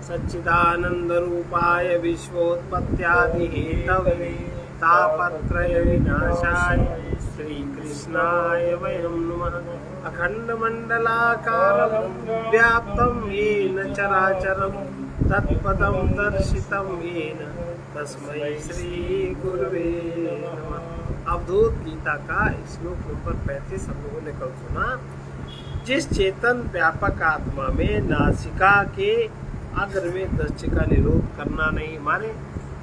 सच्चिदानंद रूपाय विश्वोत्पत्त्यादि Hathaway तापत्रय विनाशाय श्री कृष्णाय वयं नमः। अखंड मंडलाकारं व्याप्तं येन चराचरं तत्पदं दर्शितं येन तस्मै श्री गुरुवे नमः। अवधूत गीता का श्लोक नंबर 35 हम लोगों ने कल सुना। जिस चेतन व्यापक आत्मा में नासिका के अग्र में दृष्टि का निरोध करना नहीं, माने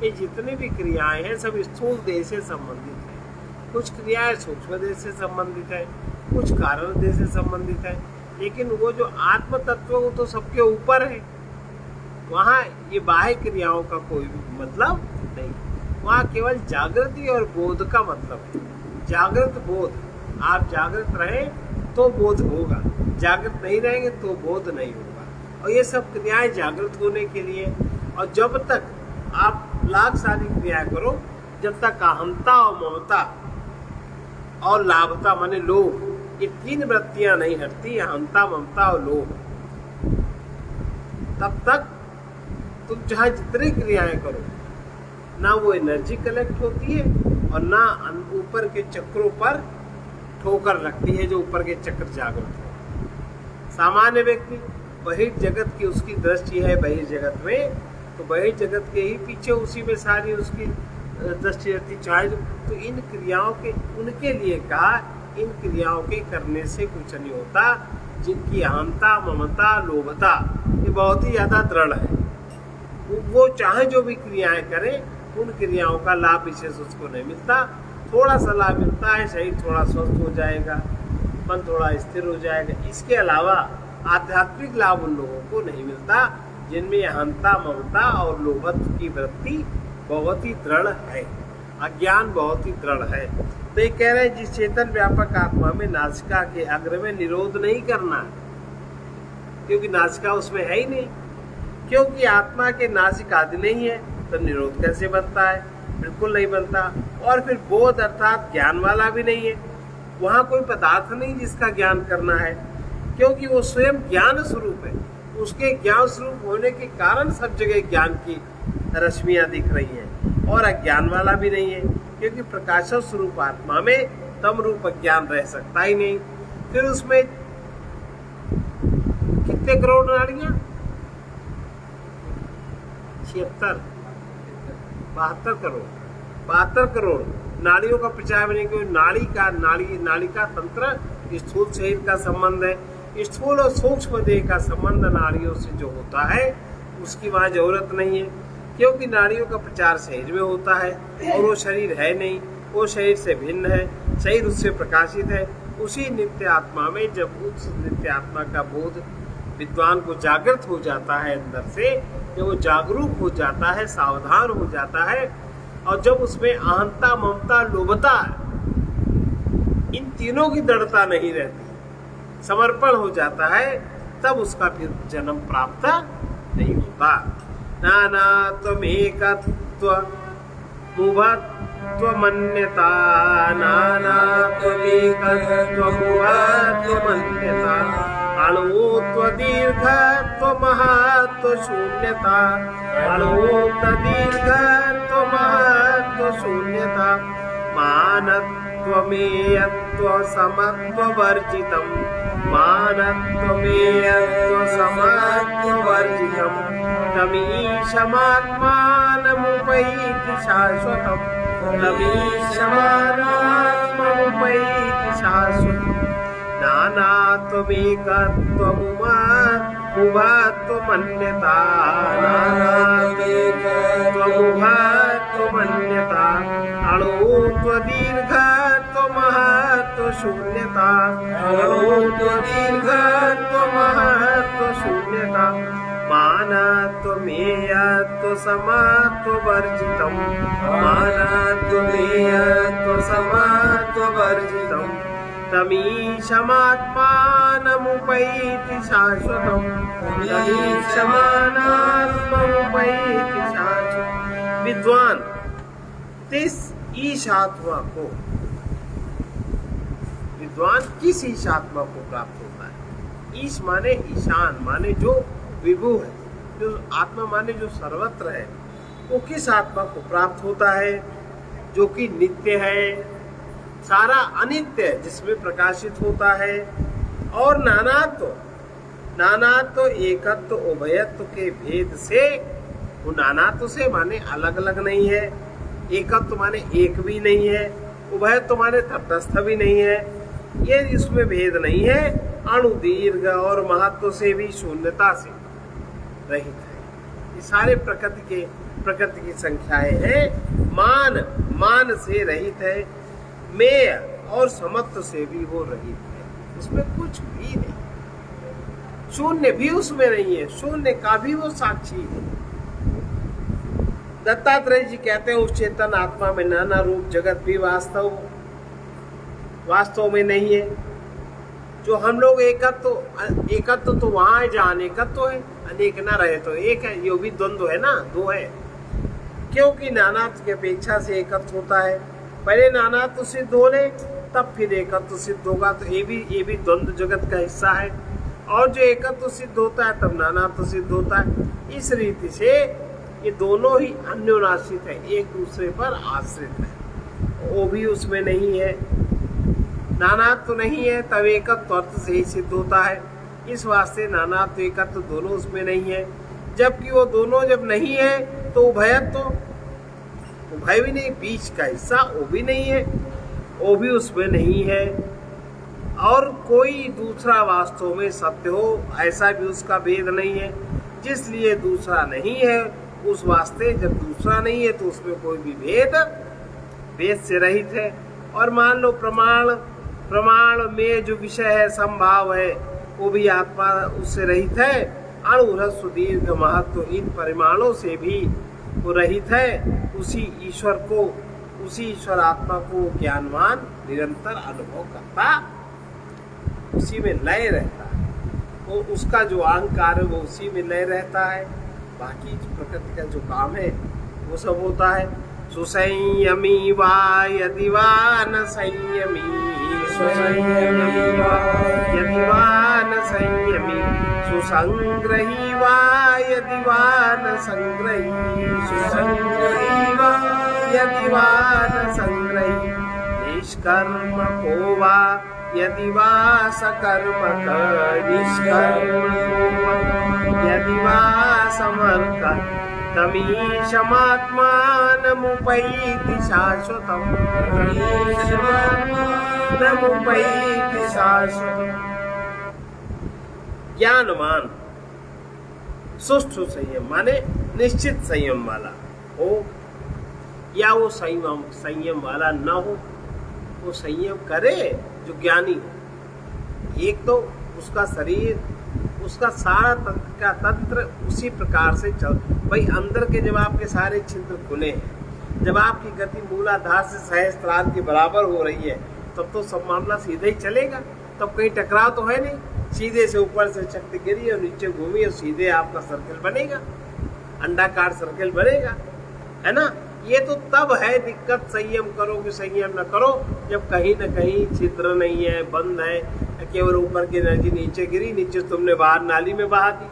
ये जितनी भी क्रियाएं हैं सब स्थूल देह से संबंधित है। कुछ क्रियाएं सूक्ष्म देह से संबंधित है, कुछ कारण देह से संबंधित है, लेकिन वो जो आत्म तत्व वो तो सबके ऊपर है। वहाँ ये बाह्य क्रियाओं का कोई भी मतलब नहीं, वहाँ केवल जागृति और बोध का मतलब है। जागृत बोध, आप जागृत रहे तो बोध होगा, जागृत नहीं रहेंगे तो बोध नहीं होगा। और ये सब क्रियाएं जागृत होने के लिए, और जब तक आप लाख सारी क्रियाएं करो, जब तक अहंता और ममता और लाभता माने लोभ, ये तीन वृत्तियां नहीं हटती, अहंता ममता और लोभ, तब तक तुम चाहे जितनी क्रियाएं करो ना वो एनर्जी कलेक्ट होती है और ना ऊपर के चक्रों पर ठोकर लगती है, जो ऊपर के चक्र जागृत हो। सामान्य व्यक्ति बहिर्जगत की उसकी दृष्टि है बहिर्जगत में, तो बहिर्जगत के ही पीछे उसी में सारी उसकी दृष्टि रहती, चाहे तो इन क्रियाओं के उनके लिए कहा, इन क्रियाओं के करने से कुछ नहीं होता। जिनकी अहंता ममता लोभता ये बहुत ही ज्यादा दृढ़ है, वो चाहे जो भी क्रियाएं करें, उन क्रियाओं का लाभ विशेष उसको नहीं मिलता। थोड़ा सा लाभ मिलता है, शरीर थोड़ा स्वस्थ हो जाएगा, मन थोड़ा स्थिर हो जाएगा। इसके अलावा आध्यात्मिक लाभ उन लोगों को नहीं मिलता जिनमें अहंता ममता और लोभत्व की वृत्ति बहुत ही दृढ़ है, अज्ञान बहुत ही दृढ़ है। तो ये कह रहे हैं जिस चेतन व्यापक आत्मा में नासिका के अग्र में निरोध नहीं करना, क्योंकि नासिका उसमें है ही नहीं, क्योंकि आत्मा के नासिक आदि नहीं है, तो निरोध कैसे बनता है? बिल्कुल नहीं बनता। और फिर बोध अर्थात ज्ञान वाला भी नहीं है, वहाँ कोई पदार्थ नहीं जिसका ज्ञान करना है, क्योंकि वो स्वयं ज्ञान स्वरूप है। उसके ज्ञान स्वरूप होने के कारण सब जगह ज्ञान की रश्मियां दिख रही हैं। और अज्ञान वाला भी नहीं है, क्योंकि प्रकाश स्वरूप आत्मा में तम रूप अज्ञान रह सकता ही नहीं। फिर उसमें कितने करोड़ नाड़ियां? 76 72 करोड़ नाड़ियों का प्रचार बने, क्योंकि नाड़ी का तंत्र स्थूल शरीर का संबंध है। स्थूल और सूक्ष्म देह का संबंध नाड़ियों से जो होता है उसकी वहाँ जरूरत नहीं है, क्योंकि नाड़ियों का प्रचार शरीर में होता है और वो शरीर है नहीं, वो शरीर से भिन्न है, शरीर उससे प्रकाशित है। उसी नित्य आत्मा में जब उस नित्य आत्मा का बोध विद्वान को जागृत हो जाता है अंदर से, जब वो जागरूक हो जाता है, सावधान हो जाता है, और जब उसमें अहंता ममता लोभता इन तीनों की दृढ़ता नहीं रहती, समर्पण हो जाता है, तब उसका फिर जन्म प्राप्त नहीं होता। नानात्वमेकत्व मुभत्वमन्यता, नानात्वमेकत्वमुभत्वमन्यता, अणुत्व दीर्घत्व महत्व शून्यता, अणुत्व दीर्घत्व महत्व शून्यता, मानत्वमेयत्व समत्व वर्जितम्, मानत्वमेयत्व समत्व वर्जितम्, तमीशमात्मानमुपैति शाश्वतम्, तमीशमात्मानमुपैति शाश्वतम्, नानात्वमेकत्वमुभत्वमन्यता, नानात्वमेकत्वमुभत्वमन्यता, अणुत्व दीर्घत्व महत्व शून्यता, अणुत्व दीर्घत्व महत्व शून्यता, मानत्वमेयत्व समत्व वर्जितम्, मानत्वमेयत्व समत्व वर्जितम्, तमीशमात्मानमुपैति शाश्वतम्, तमीशमात्मानमुपैति शाश्वतम्। विद्वान किस ईशात्मा को, विद्वान किस ईशात्मा को प्राप्त होता है? ईश माने ईशान, माने जो विभु है, जो आत्मा माने जो सर्वत्र है, वो किस आत्मा को प्राप्त होता है? जो कि नित्य है, सारा अनित्य है, जिसमें प्रकाशित होता है। और नानात्व एकत्व उभयत्व के भेद से, वो नानात्व से माने अलग अलग नहीं है, एकत्व माने एक भी नहीं है, उभयत्व माने तटस्थ भी नहीं है, ये इसमें भेद नहीं है। अणु दीर्घ और महत्व से भी शून्यता से रहित है। ये सारे प्रकृति की संख्याएं हैं। मान से रहित है, मेय और समत्व से भी वो रहित है, उसमें कुछ भी नहीं, शून्य भी उसमें नहीं है, शून्य का भी वो साक्षी है। दत्तात्रेय जी कहते हैं उस चेतन आत्मा में नाना रूप जगत भी वास्तव में नहीं है। जो हम लोग एकत्व तो वहां है जहां अनेकत्व है, अनेक ना रहे तो एक है, ये भी द्वंद्व है ना, दो है। क्योंकि नानात्व की अपेक्षा से एकत्व होता है। पहले नानात्व सिद्ध हो ले, तब फिर एकत्व सिद्ध होगा। तो ये भी द्वंद्व जगत का हिस्सा है। और जो एकत्व सिद्ध होता है तब नानात्व सिद्ध होता है। इस रीति से ये दोनों ही अन्योनाश्रित है, एक दूसरे पर आश्रित है। वो भी उसमें नहीं है, नानात्व नहीं है, तब एकत्व अर्थ से ही सिद्ध होता है। इस वास्ते नानात्व एकत्व दोनों उसमें नहीं है। जबकि वो दोनों जब नहीं है तो उभयत्व, उभय भी नहीं, बीच का हिस्सा वो भी नहीं है, वो भी उसमें नहीं है। और कोई दूसरा वास्तव में सत्य हो, ऐसा भी उसका भेद नहीं है। जिसलिए दूसरा नहीं है, उस वास्ते जब दूसरा नहीं है तो उसमें कोई भी भेद से रहित है। और मान लो प्रमाण में जो विषय है, संभाव है, वो भी आत्मा उससे रहित है। अणु ह्रस्व दीर्घ महत्व इन परिमाणों से भी वो रहित है। उसी ईश्वर आत्मा को ज्ञानवान निरंतर अनुभव करता, उसी में लय रहता है। वो उसका जो अहंकार है वो उसी में लय रहता है। बाकी प्रकृति का जो काम है वो सब होता है। सुसंयमी वा यदि वा न संयमी, सुसंयमी वा यदि वा न संयमी, सुसंग्रही वा यदि वा न संग्रही, सुसंग्रही वा यदि वा न संग्रही, निष्कर्म को वा यदि वा सकर्मक, निष्कर्म को वा यदि वा समर्थ, तमीशमात्मानमुपैति शाश्वतम्, तमीशमात्मानमुपैति शाश्वतम्। ज्ञानवान सुष्ठु संयम माने निश्चित संयम वाला हो, या वो संयम वाला न हो। वो संयम करे जो ज्ञानी हो। एक तो उसका शरीर, उसका सारा तंत्र का तंत्र उसी प्रकार से चल, भाई अंदर के जब आपके सारे छिद्र खुले हैं, जब आपकी गति मूलाधार से सहस्त्रार के बराबर हो रही है, तब तो सब मामला सीधे ही चलेगा। तब कहीं टकराव तो है नहीं, सीधे से ऊपर से शक्ति गिरी और नीचे घूमी और सीधे आपका सर्कल बनेगा, अंडाकार सर्कल बनेगा, है ना। ये तो तब है दिक्कत, संयम करो कि संयम न करो, जब कहीं न कहीं छिद्र नहीं है, बंद है, केवल ऊपर की एनर्जी नीचे गिरी, नीचे तुमने बाहर नाली में बहा दी,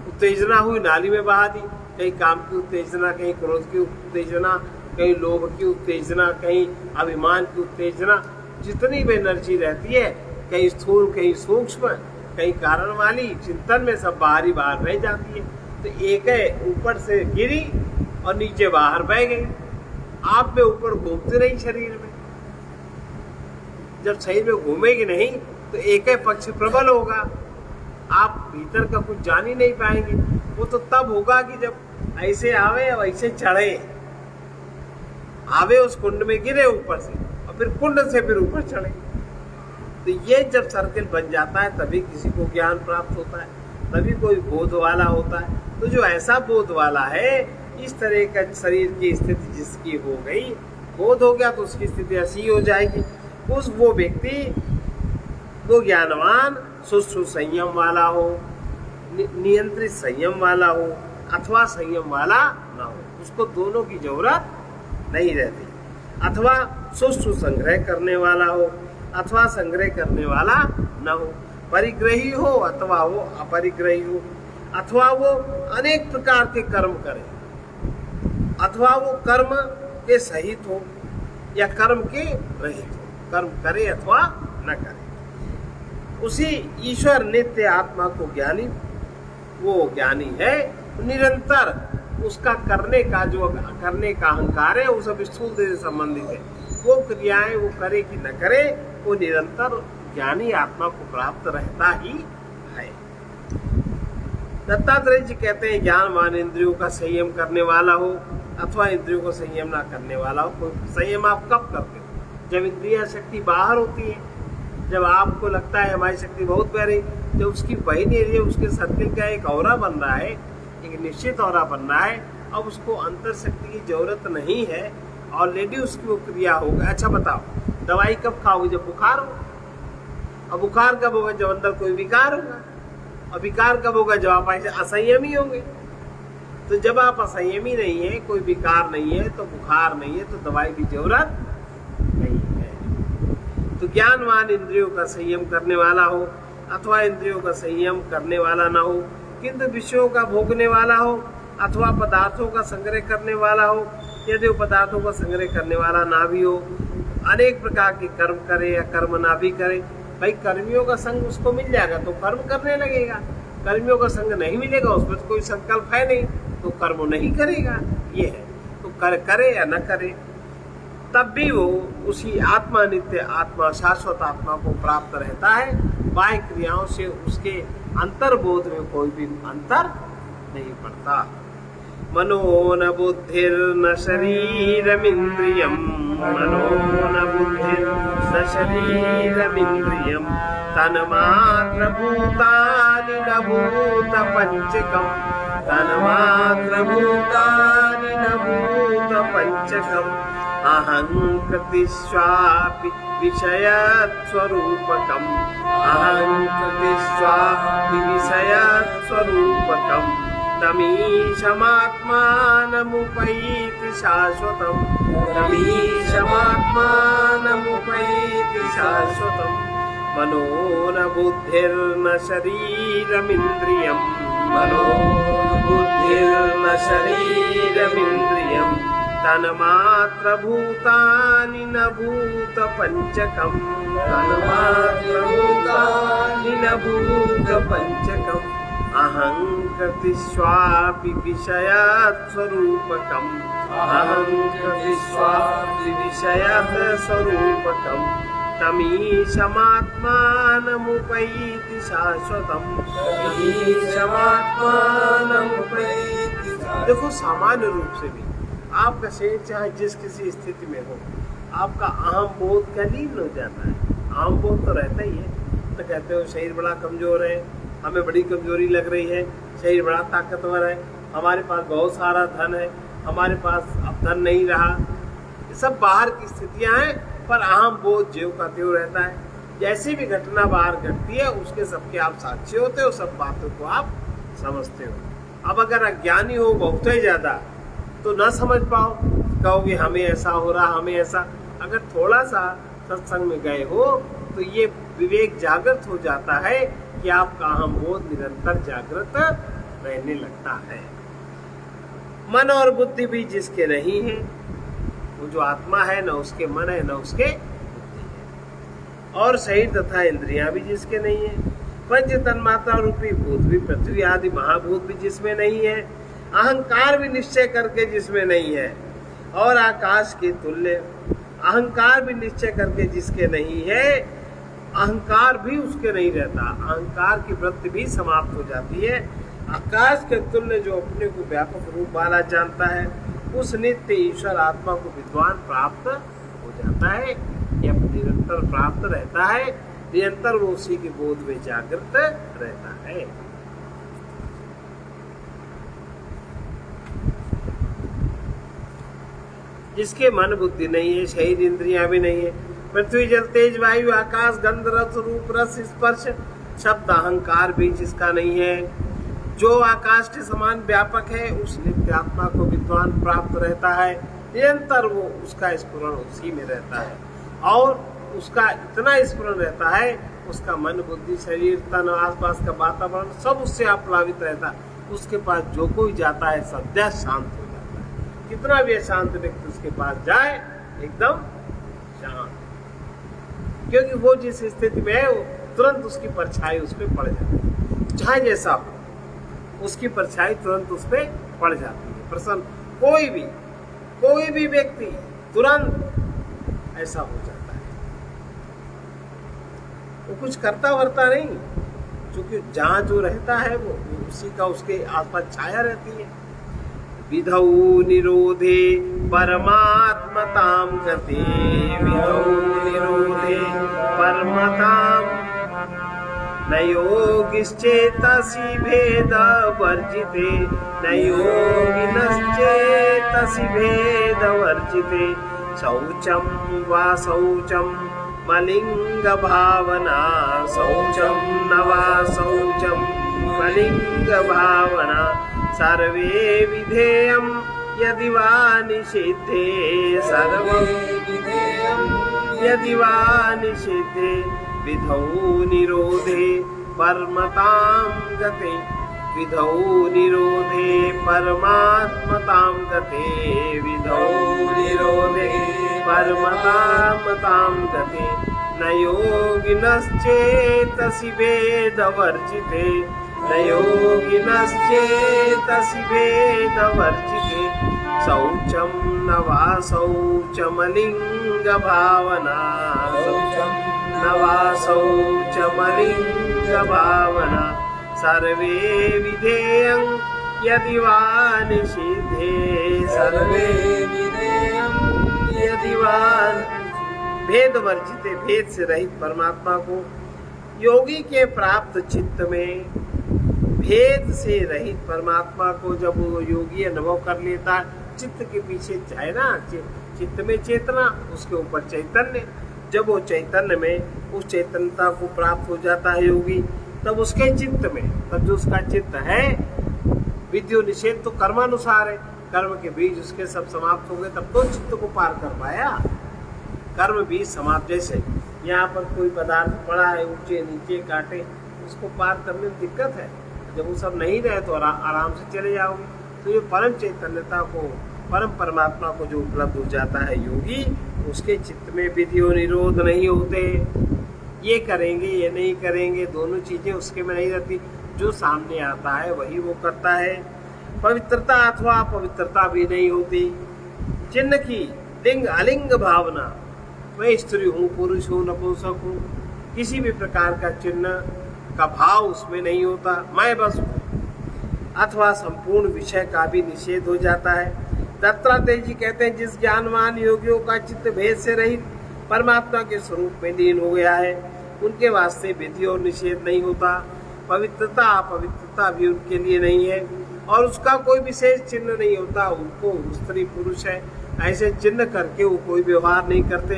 उत्तेजना हुई नाली में बहा दी। कहीं काम की उत्तेजना, कहीं क्रोध की उत्तेजना, कहीं लोभ की उत्तेजना, कहीं अभिमान की उत्तेजना, जितनी भी एनर्जी रहती है, कहीं स्थूल कहीं सूक्ष्म, कहीं कारण वाली, चिंतन में सब बाहर रह जाती है। तो एक है ऊपर से गिरी और नीचे बाहर बह गई। आप में ऊपर घूमते नहीं शरीर में, जब शरीर में घूमेगी नहीं तो एक ही पक्ष प्रबल होगा, आप भीतर का कुछ जान ही नहीं पाएंगे। वो तो तब होगा कि जब ऐसे आवे और ऐसे चढ़े, आवे उस कुंड में गिरे ऊपर से और फिर कुंड से फिर ऊपर चढ़े। तो ये जब सर्कल बन जाता है तभी किसी को ज्ञान प्राप्त होता है, तभी कोई बोध वाला होता है। तो जो ऐसा बोध वाला है, इस तरह का शरीर की स्थिति जिसकी हो गई, बोध हो गया तो उसकी स्थिति ऐसी हो जाएगी। वो व्यक्ति वो ज्ञानवान सुष्ठु संयम वाला हो, नियंत्रित संयम वाला हो अथवा संयम वाला ना हो, उसको दोनों की जरूरत नहीं रहती। अथवा सुष्ठु संग्रह करने वाला हो अथवा संग्रह करने वाला न हो, परिग्रही हो अथवा वो अपरिग्रही हो। अथवा वो अनेक प्रकार के कर्म करे, अथवा वो कर्म के सहित हो या कर्म के रहित हो, कर्म करे अथवा न करे, उसी ईश्वर नित्य आत्मा को ज्ञानी, वो ज्ञानी है। निरंतर उसका करने का जो करने का अहंकार है वो सब स्थूल देह से संबंधित है। वो क्रियाएं वो करे कि न करे, वो निरंतर ज्ञानी आत्मा को प्राप्त रहता ही है। दत्तात्रेय जी कहते हैं ज्ञानवान इंद्रियों का संयम करने वाला हो अथवा इंद्रियों को संयम ना करने वाला हो। संयम आप कब करते हो? जब इंद्रिया शक्ति बाहर होती है, जब आपको लगता है हमारी शक्ति बहुत बड़ी, जब उसकी वही नहीं रही है, उसके सर्किल का एक औरा बन रहा है, एक निश्चित औरा बन रहा है, अब उसको अंतर शक्ति की जरूरत नहीं है, ऑलरेडी उसकी वो क्रिया होगा। अच्छा बताओ, दवाई कब खाओगे? जब बुखार हो। अब बुखार कब होगा? जब अंदर कोई विकार होगा। और विकार कब होगा? जब आप ऐसे असंयमी होंगे। तो जब आप असंयमी नहीं है, कोई विकार नहीं है, तो बुखार नहीं है, तो दवाई की जरूरत नहीं है। तो ज्ञानवान इंद्रियों का संयम करने वाला हो अथवा इंद्रियों का संयम करने वाला ना हो, किंतु विषयों का भोगने वाला हो अथवा पदार्थों का संग्रह करने वाला हो। यदि वो पदार्थों का संग्रह करने वाला ना भी हो, अनेक प्रकार के कर्म करे या कर्म ना भी करे, भाई कर्मियों का संग उसको मिल जाएगा तो कर्म करने लगेगा, कर्मियों का संग नहीं मिलेगा, उसमें तो कोई संकल्प है नहीं, तो कर्म नहीं करेगा। ये है, तो करे या न करे, तब भी वो उसी आत्मा नित्य आत्मा शाश्वत आत्मा को प्राप्त रहता है। बाह्य क्रियाओं से उसके अंतर्बोध में कोई भी अंतर नहीं पड़ता। मनो न बुद्धिर्न शरीरमिंद्रियम, मनो न बुद्धिर्न शरीरमिंद्रियम, तन्मात्र भूतानि न भूत पंचकम, तन्मात्र भूतानि न भूत पंचकम, अहं कृतिस्वापि विषयस्वरूपकम्, अहं कृतिस्वापि विषयस्वरूपकम्, तमीशमात्मानमुपैति शाश्वतम्, तमीशमात्मानमुपैति शाश्वतम्। मनो न बुद्धिर्न शरीरमिन्द्रियम्, मनो बुद्धिर्न शरीरमिन्द्रियम्, तन्मात्र भूतानि न भूत पंचकम्, तन्मात्र भूतानि न भूत पंचकम्, अहं कृतिस्वापि विषयस्वरूपकम्, अहं कृतिस्वापि विषयस्वरूपकम्, तमीशमात्मानमुपैति शाश्वतम्, तमीशमात्मानमुपैति। देखो, सामान्य रूप से भी आपका शरीर चाहे जिस किसी स्थिति में हो, आपका अहम बोध का लीन हो जाता है। अहम बोध तो रहता ही है। तो कहते हो शरीर बड़ा कमजोर है, हमें बड़ी कमजोरी लग रही है, शरीर बड़ा ताकतवर है, हमारे पास बहुत सारा धन है, हमारे पास अब धन नहीं रहा। ये सब बाहर की स्थितियां हैं, पर अहम बोध ज्यों का त्यों रहता है। जैसी भी घटना बाहर घटती है उसके सबके आप साक्षी होते हो, सब बातों को आप समझते हो। अब अगर अज्ञानी हो बहुत ही ज्यादा तो ना समझ पाओ, कहोगे हमें ऐसा हो रहा, हमें ऐसा। अगर थोड़ा सा सत्संग में गए हो तो ये विवेक जागृत हो जाता है कि आपका अहम बोध निरंतर जागृत रहने लगता है। मन और बुद्धि भी जिसके नहीं है, वो जो आत्मा है, न उसके मन है न उसके बुद्धि है। और शरीर तथा इंद्रियां भी जिसके नहीं है, पंच तन्मात्रा रूपी भूत भी, पृथ्वी आदि महाभूत भी जिसमें नहीं है, अहंकार भी निश्चय करके जिसमें नहीं है, और आकाश के तुल्य अहंकार भी निश्चय करके जिसके नहीं है, अहंकार भी उसके नहीं रहता, अहंकार की वृत्ति भी समाप्त हो जाती है। आकाश के तुल्य जो अपने को व्यापक रूप वाला जानता है, उस नित्य ईश्वर आत्मा को विद्वान प्राप्त हो जाता है, या निरंतर प्राप्त रहता है, निरंतर वो उसी के बोध में जागृत रहता है। जिसके मन बुद्धि नहीं है, शरीर इंद्रियां भी नहीं है, पृथ्वी जल तेज वायु आकाश गंध रस रूप रस स्पर्श शब्द अहंकार भी जिसका नहीं है, जो आकाश के समान व्यापक है, उस नित्य आत्मा को विद्वान प्राप्त रहता है। निरंतर वो उसका स्मरण उसी में रहता है, और उसका इतना स्मरण रहता है, वो उसका मन, बुद्धि, शरीर, तन, आसपास का वातावरण सब उससे आप्लावित रहता है। उसके पास जो कोई जाता है सद्य शांत हो जाता है। कितना भी अशांत व्यक्ति उसके पास जाए एकदम शांत, क्योंकि वो जिस स्थिति में है वो तुरंत उसकी परछाई उस पर पड़ जाती है। चाहे जैसा हो उसकी परछाई तुरंत उस पर पड़ जाती है। प्रसन्न कोई भी व्यक्ति तुरंत ऐसा हो जाता है। वो कुछ करता वरता नहीं, क्योंकि जहाँ जो रहता है वो उसी का उसके आसपास छाया रहती है। विधौ निरोधे परमात्मतां गते, विधौ निरोधे परमतां न योगिश्चेतसि भेद वर्जिते, न योगिनश्चेतसि भेद वर्जिते। शौचं वा शौचं मलिंग भावना, शौचं न वा शौचं मलिंग भावना। सर्वे विधेयं यदि वा निषिद्धे, सर्वे विधेयं यदि वा निषिद्धे। विधौ निरोधे परमतां गते, विधौ निरोधे परमात्मतां गते, विधौ निरोधे परमतां गते। न योगिनश्चेतसि भेदवर्जिते, न योगिनश्चेतसि भेदवर्जिते। शौचं न वा शौचमलिंग भावना, शौचं न वा शौचमलिंग भावना। सर्वे विधेयं यदि वा निषिद्धे, सर्वे विधेयं यदि वा। भेद वर्जिते, भेद से रहित परमात्मा को योगी के प्राप्त चित्त में, भेद से रहित परमात्मा को जब वो योगी अनुभव कर लेता है, चित्त के पीछे है ना चित्त में चेतना, उसके ऊपर चैतन्य। जब वो चैतन्य में उस चैतन्यता को प्राप्त हो जाता है योगी, तब उसके चित्त में, तब जो उसका चित्त है, विद्यो निषेध तो कर्मानुसार है, कर्म के बीज उसके सब समाप्त हो गए, तब तो चित्त को पार कर पाया। कर्म बीज समाप्त, जैसे यहाँ पर कोई पदार्थ पड़ा है, ऊंचे नीचे काटे, उसको पार करने में दिक्कत है। जब वो सब नहीं रहे तो आराम से चले जाओगे। तो ये परम चैतन्यता को, परम परमात्मा को जो उपलब्ध हो जाता है योगी, उसके चित्त में विधि और निरोध नहीं होते। ये करेंगे ये नहीं करेंगे, दोनों चीजें उसके में नहीं रहती। जो सामने आता है वही वो करता है। पवित्रता अथवा अपवित्रता भी नहीं होती। चिन्ह की लिंग अलिंग भावना, मैं स्त्री हूँ, पुरुष हूँ, नपुंसक हूँ, किसी भी प्रकार का चिन्ह का भाव उसमें नहीं होता। मैं बस हूँ। अथवा संपूर्ण विषय का भी निषेध हो जाता है। दत्तात्रेय जी कहते हैं, जिस ज्ञानवान योगियों का चित्त भेद से रहित परमात्मा के स्वरूप में लीन हो गया है, उनके वास्ते विधि और निषेध नहीं होता। पवित्रता अपवित्रता भी उनके लिए नहीं है, और उसका कोई विशेष चिन्ह नहीं होता। उनको स्त्री पुरुष है ऐसे चिन्ह करके वो कोई व्यवहार नहीं करते।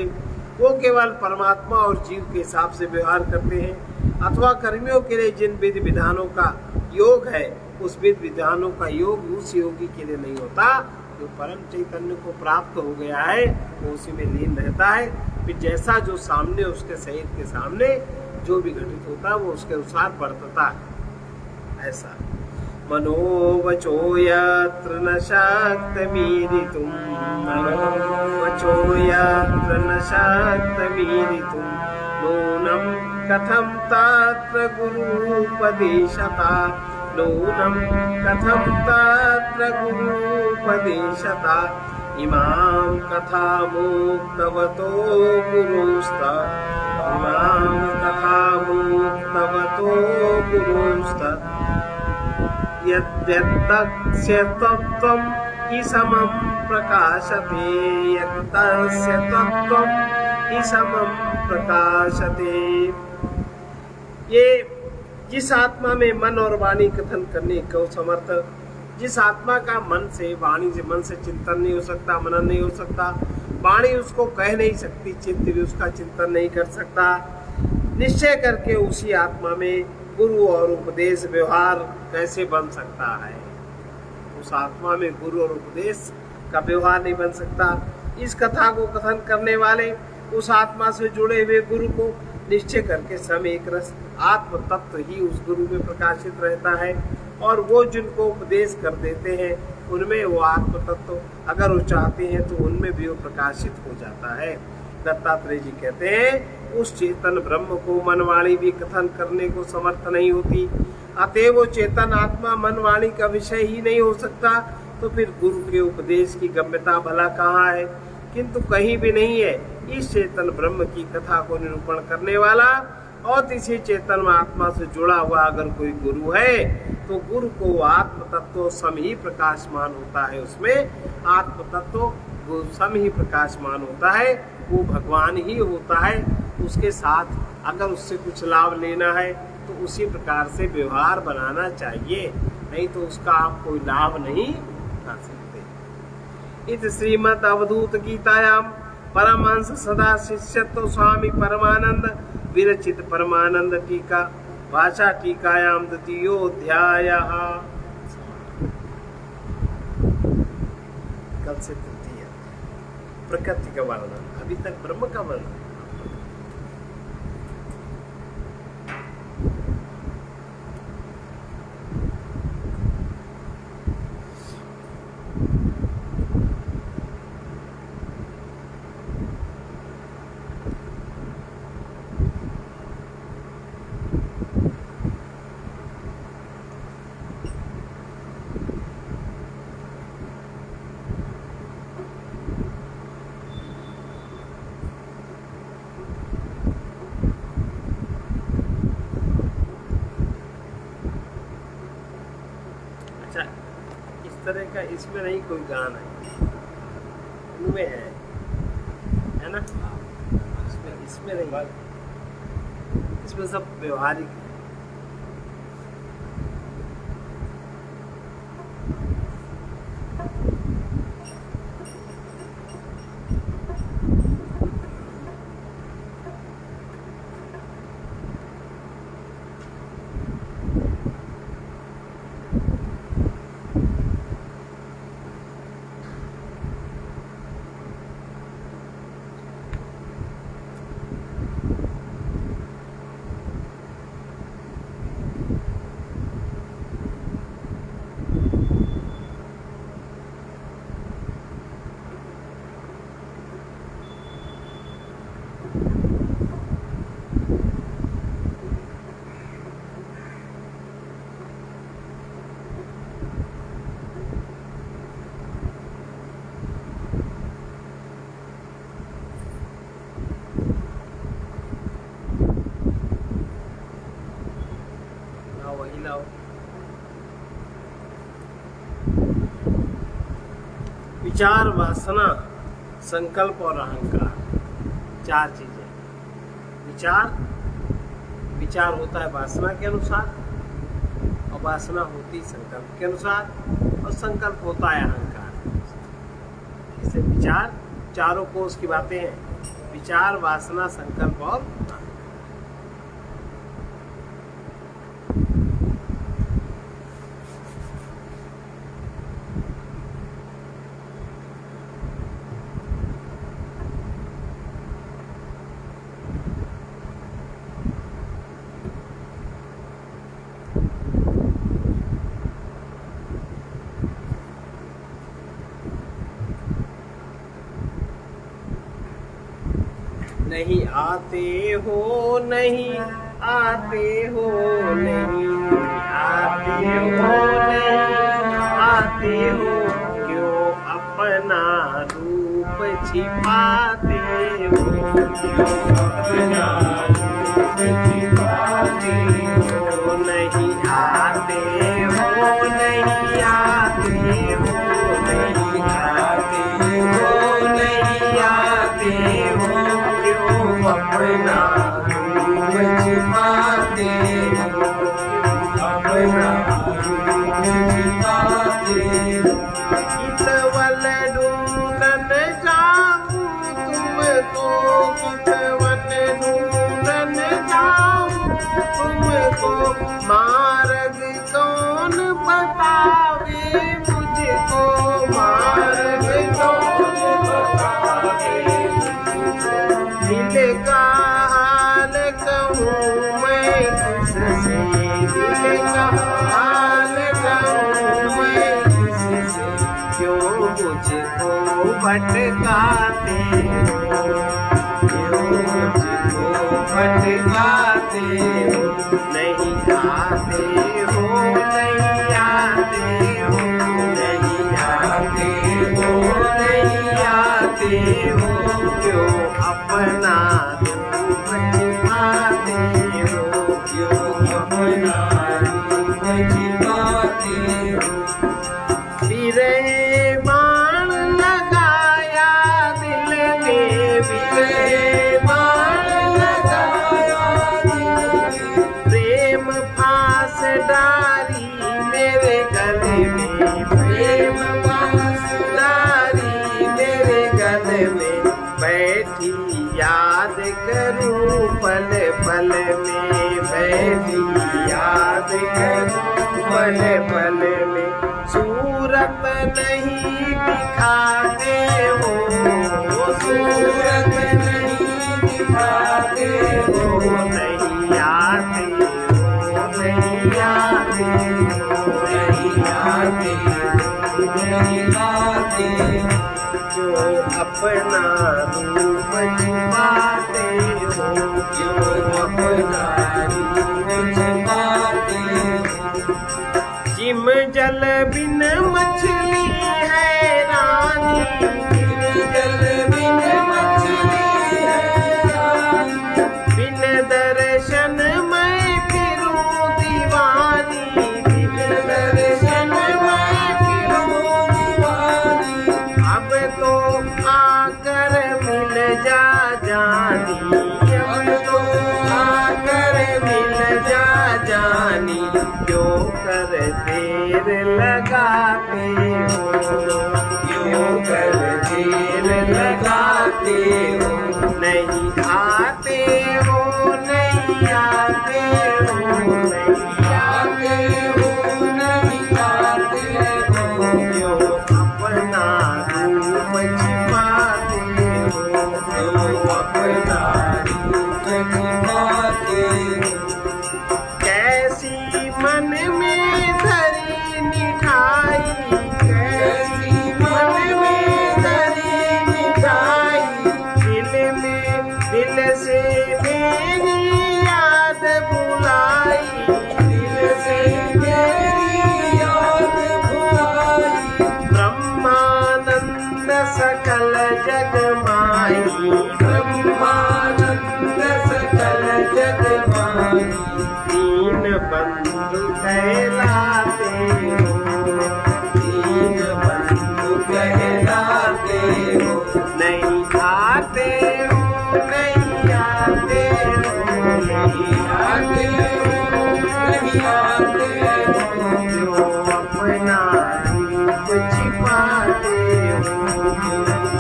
वो केवल परमात्मा और जीव के हिसाब से व्यवहार करते हैं। अथवा कर्मियों के लिए जिन विधि विधानों का योग है, उस विधि विधानों का योग उस योगी के लिए नहीं होता। जो परम चैतन्य को प्राप्त हो गया है वो उसी में लीन रहता है। फिर जैसा जो सामने उसके शरीर के सामने जो भी घटित होता है वो उसके अनुसार बरतता है। ऐसा मनोवचो यत्र न शक्तिमीरितुं, मनोवचो यत्र न शक्तिमीरितुं, नूनं कथं तत्र गुरूपदेशता, नूनं कथं तत्र गुरूपदेशता। इमां कथामुक्तवतो गुरुस्त, इमां कथामुक्तवतो गुरुस्त। यद्यत्तस्य तत्त्वम् इसमं प्रकाशते, यत्तस्य तत्त्वम् इसमं प्रकाशते। ये जिस आत्मा में मन और वाणी कथन करने को समर्थ, जिस आत्मा का मन से वाणी से, मन से चिंतन नहीं हो सकता, मनन नहीं हो सकता, वाणी उसको कह नहीं सकती, चित्त भी उसका चिंतन नहीं कर सकता, निश्चय करके उसी आत्मा में गुरु और उपदेश व्यवहार कैसे बन सकता है? उस आत्मा में गुरु और उपदेश का व्यवहार नहीं बन सकता। इस कथा को कथन करने वाले उस आत्मा से जुड़े हुए गुरु को निश्चय करके सम एक रस आत्म तत्व ही उस गुरु में प्रकाशित रहता है, और वो जिनको उपदेश कर देते हैं उनमें वो आत्म तत्व अगर वो चाहते हैं तो उनमें भी वो प्रकाशित हो जाता है। दत्तात्रेय जी कहते हैं उस चेतन ब्रह्म को मनवाणी भी कथन करने को समर्थ नहीं होती, अतः वो चेतन आत्मा मनवाणी का विषय ही नहीं हो सकता, तो फिर गुरु के उपदेश की गम्यता भला कहाँ है। किंतु कहीं भी नहीं है। इस चेतन ब्रह्म की कथा को निरूपण करने वाला और इसी चेतन आत्मा से जुड़ा हुआ अगर कोई गुरु है तो गुरु को आत्म तत्व सम ही प्रकाशमान होता है, उसमें आत्म तत्व सम ही प्रकाशमान होता है, वो भगवान ही होता है। उसके साथ अगर उससे कुछ लाभ लेना है तो उसी प्रकार से व्यवहार बनाना चाहिए, नहीं तो उसका आप कोई लाभ नहीं उठा सकते। इत श्रीमद् अवधूत गीतायाम परमहंस सदा शिष्यत्व स्वामी परमानंद विरचित परमानंद टीका भाषा टीकायाम द्वितीयोऽध्यायः। कल से तृतीय प्रकृति का वर्णन, अभी तक ब्रह्म का वर्णन। इस तरह का इसमें नहीं कोई गान है, उनमें है ना, इसमें नहीं, इसमें सब व्यवहारिक है। विचार, वासना, संकल्प और अहंकार, चार चीजें। विचार होता है वासना के अनुसार, और वासना होती संकल्प के अनुसार, और संकल्प होता है अहंकार। इसे विचार, चारों कोष की बातें हैं, विचार, वासना, संकल्प और नहीं आते हो, नहीं आते हो, नहीं आते हो, नहीं आते हो, क्यों अपना रूप छिपाते हो, क्यों अपना रूप छिपाते हो, नहीं आते हो, नहीं आते हो, नहीं आते हो, नहीं आते हो, अपना रूप छिपाते हो, अपना रूप छिपाते हो। कितवल ढूंढन जाऊं तुमको, कितवल ढूंढन जाऊं तुमको, मार्ग कौन बतावे मुझको, मार्ग कौन बतावे, दिल का हाल मुझको भटकाते हो, क्यों मुझको भटकाते हो, नहीं आते हो, नहीं आते हो, नहीं आते हो, नहीं आते हो, क्यों अपना रूप छिपाते हो, क्यों अपना रूप छिपाते हो। बिरे बाण लगाया दिल में, बिरे बाण लगाया दिल में, प्रेम फांस डारी मेरे गले में, प्रेम फांस डारी मेरे गले में, बैठी याद करूं पल पल में, बैठी याद करूं पल पल में, सूरत नहीं दिखाते हो, सूरत नहीं दिखाते हो, नहीं आते हो, नहीं आते हो, नहीं आते हो, नहीं आते हो, जो अपना रूप छिपाते हो, क्यों अपना रूप छिपाते हो। जिम जल बिन मछली है रानी, जिम जल बिन मछली है रानी, बिन दर्शन मैं फिरूं दीवानी, बिन दर्शन मैं फिरूं दीवानी, अब तो आकर मिल जा जानी, अब तो आकर मिल जा जानी, क्यों कर देर लगाते हो, क्यों कर देर लगाते हो, नहीं आते हो, नहीं आते हो, नहीं आते हो, नहीं आते हो, क्यों अपना रूप छिपाते हो, क्यों अपना रूप छिपाते हो। कैसी मन में धरी मिठाई, कैसी मन में धरी मिठाई, दिल से मेरी याद भुलाई, दिल से मेरी याद भुलाई, ब्रह्मानंद सकल जग माई, ब्रह्मानंद सकल जग माई, दीन बंधु कहलाते हो, दीन बंधु कहलाते हो, नहीं आते हो, नहीं आते हो, नहीं आते हो, नहीं आते हो, जो अपना रूप छिपाते हो,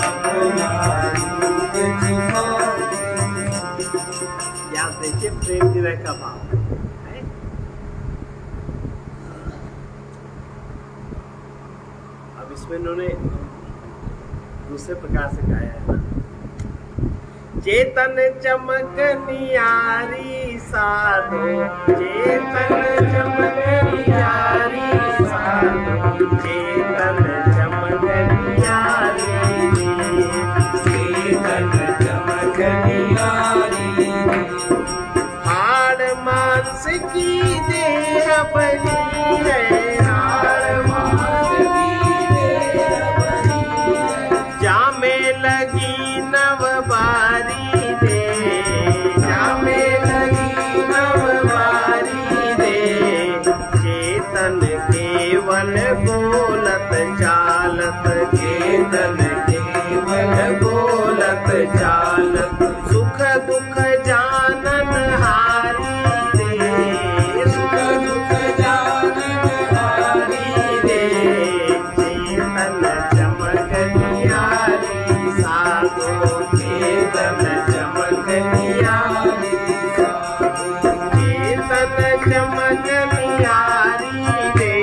अपना रूप छिपाते हो। यहाँ देखिए प्रेम विरह का भाव है। अब इसमें इन्होंने दूसरे प्रकार से गाया है ना, चेतन चमक नियारी साधो, चेतन चमक नियारी साधो, चेतन चमक नियारी, चेतन चमक नियारी, हाड़ मांस की देह बनी है, हाड़ मांस की देह बनी है, जामे लगी नव बारी दे, जामे लगी नव बारी दे, चेतन केवल बोलत चालत, चेतन केवल बोलत चालत, सुख दुख जानन हारी दे, सुख दुख जानन हारी दे, चेतन चमक नियारी साधो, चेतन चमक नियारी साधो, चेतन चमक नियारी दे,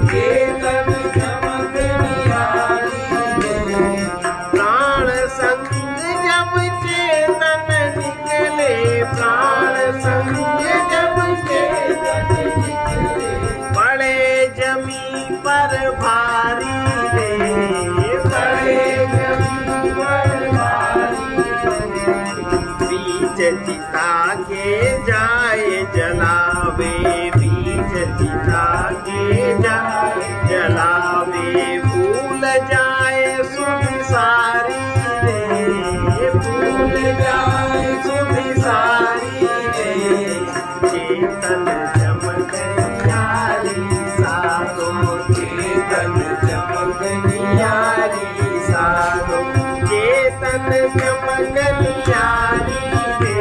चेतन चमक नियारी दे, प्राण संग जब चेतन निकले, प्राण संग जब चेतन निकले, पड़े जमी पर भारी रे, जागे जाए जलावे भूल जाए सुध सारी रे भूल जाए सुध सारी रे चेतन चमक न्यारी साधो चेतन चमक न्यारी साधो चेतन चमक न्यारी रे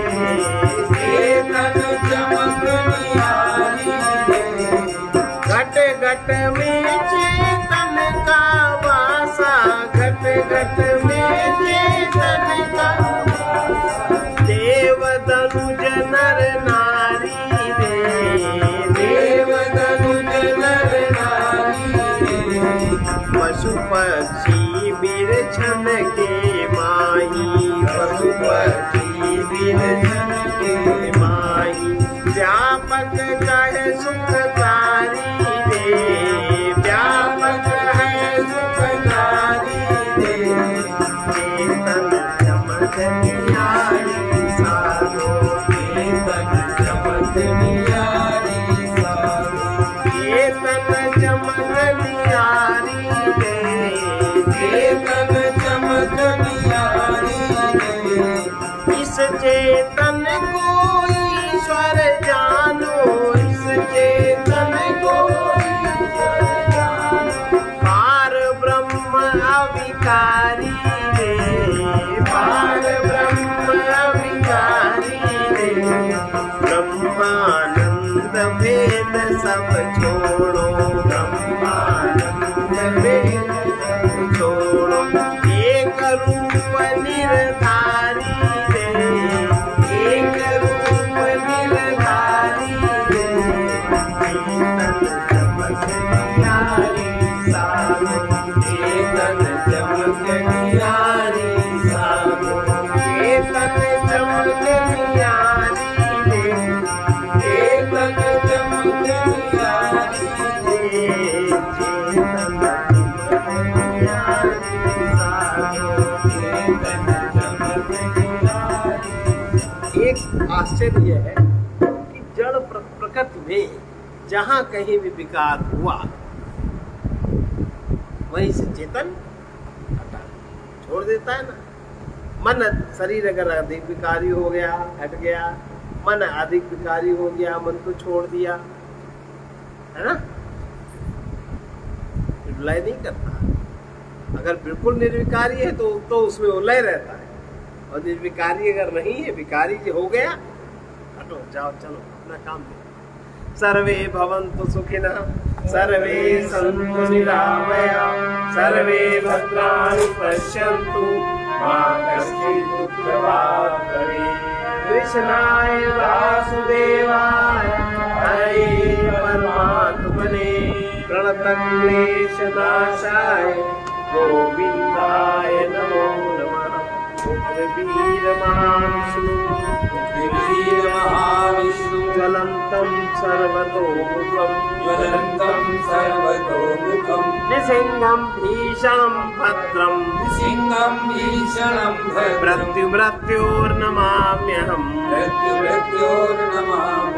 चेतन चमक न्यारी रे घट घट में चेतन का वासा घट घट में चेतन का देव धनुज नर नारी रे देव धनुज नर नारी रे पशु पक्षी बिरछन के माही पशु पक्षी बिरछन के माही व्यापक कहे सुखकारी रे व्यापक है सुखकारी रे चेतन चमक न्यारी साधो चेतन चमक न्यारी साधो चेतन चमक न्यारी रे चेतन चमक न्यारी रे इस चेतन को ईश्वर जानो इस चेतन को ईश्वर जानो पार ब्रह्म अविकारी रे पार ब्रह्म अविकारी रे ब्रह्मानंद भेद सब छोड़ो ब्रह्मानंद भेद सब छोड़ो एक रूप निर्धारी रे एक रूप निर्धारी रे चेतन चमक न्यारी साधो चेतन चमक न्यारी साधो चेतन चमक न्यारी रे चेतन चमक न्यारी रे चेतन चमक न्यारी साधो चेतन चमक न्यारी। एक आश्चर्य है कि जड़ प्रकृति में जहाँ कहीं भी विकार हुआ वहीं से चेतन हटा छोड़ देता है ना। मन शरीर अगर अधिक विकारी हो गया हट गया मन अधिक विकारी हो गया मन को छोड़ दिया है ना लय नहीं करता। अगर बिल्कुल निर्विकारी है तो उसमें वो लय रहता है और निर्विकारी अगर नहीं है विकारी जो हो गया हटो जाओ चलो अपना काम करो। सर्वे भवन्तु सुखिनः सर्वे सन्तु निरामयाः सर्वे भद्राणि पश्यन्तु मा कश्चित् दुःखभाग् भवेत्। कृष्णाय वासुदेवाय हरे परमात्मने प्रणतक्लेशनाशाय गोविन्दाय नमो नमः। उग्रवीरमहाविष्णु ज्वलन्तं सर्वतोमुखं निसिंहं भीषणं भद्रं मृत्युर्नमाम्यहम्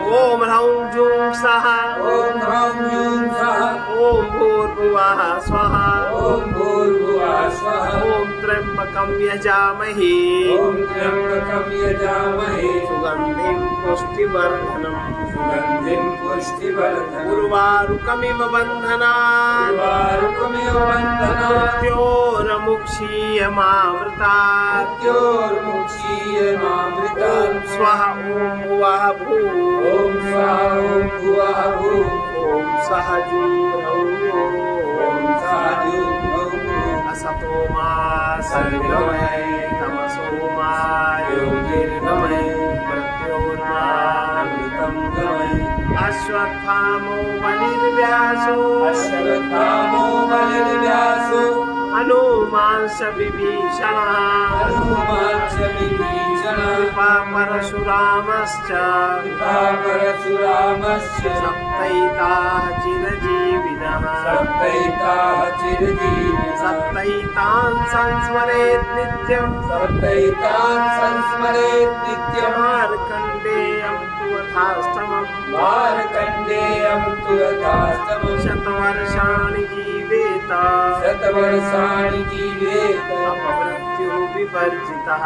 ॐ ह्रौं जूं सः ॐ भूर्भुवः स्वः ॐ त्र्यम्बकं यजामहे सुगन्धिं पुष्टिवर्धनम् उर्वारुकमिव बन्धनात् मृत्योर्मुक्षीयमामृतात् ॐ स्वः ॐ भुवः भूः ॐ सः असतो मा सद्गमय तमसो मा ज्योतिर्गमय मृत्योर्मामृतं गमय। अश्वत्थामो बलिर्व्यासो हनुमांश्च विभीषणः कृपा परशुरामश्च सप्तैताः चिरजीविनः चिरजीविनः सप्तैतान् संस्मरेत् नित्यम् सप्तैतान् संस्मरेत् नित्यम् मार्कण्डेयं तु यथाष्टमम् मार्कण्डेयं तु यथाष्टमम् शतवर्षाणि जीवेत शतवर्षाणि जीवेत अपमृत्युः विवर्जितः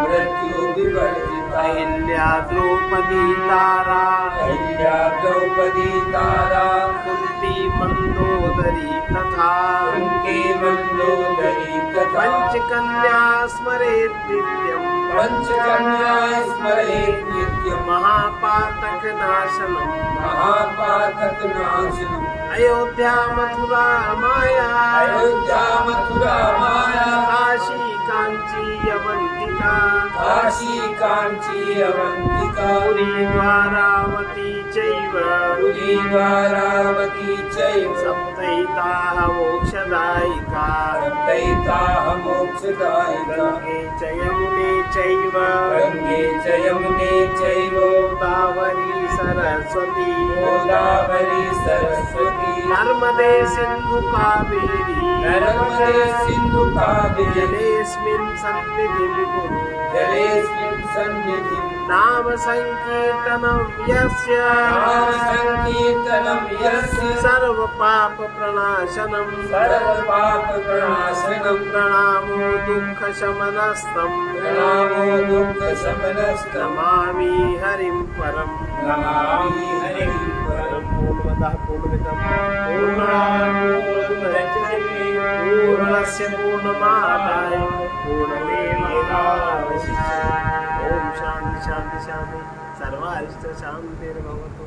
मृत्युः विवर्जितः अहिल्या द्रौपदी तारा अहिल्या द्रौपदी तारा कुन्ती मन्दोदरी तथा कुन्ती मन्दोदरी तथा पञ्चकन्या स्मरेत् नित्यम् पञ्चकन्या स्मरेत् नित्यम् महापातकनाशनम् महापातकनाशनम् अयोध्या मथुरा माया अयोध्या मथुरा माया काशी काञ्ची अवन्तिका काशी काञ्ची अवन्तिका पुरी द्वारावती चैव पुरी द्वारावती चैव सप्तैताः मोक्षदायिका सप्तैताः मोक्षदायिका गङ्गे च यमुने चैव गङ्गे च यमुने चैव गोदावरी सरस्वती गोदावरी सरस्वती नर्मदे सिन्धु कावेरी नर्मदे सिन्धु कावेरी जलेऽस्मिन् सन्निधिं कुरु जलेऽस्मिन् सन्निधिं नाम संकीर्तनं यस्य नाम संकीर्तनं यस्य सर्वपापप्रणाशनं सर्वपापप्रणाशनं प्रणामो दुःखशमनस्तं प्रणामो दुःखशमनस्तं नमामि हरिं परं नमामि हरिं परं पूर्णमदः पूर्णमिदं पूर्णात् पूर्णमुदच्यते पूर्णस्य पूर्णमादाय पूर्णमेवावशिष्यते। ओम शांति शांति शांति सर्वारिष्ट शांतिर्भवतु।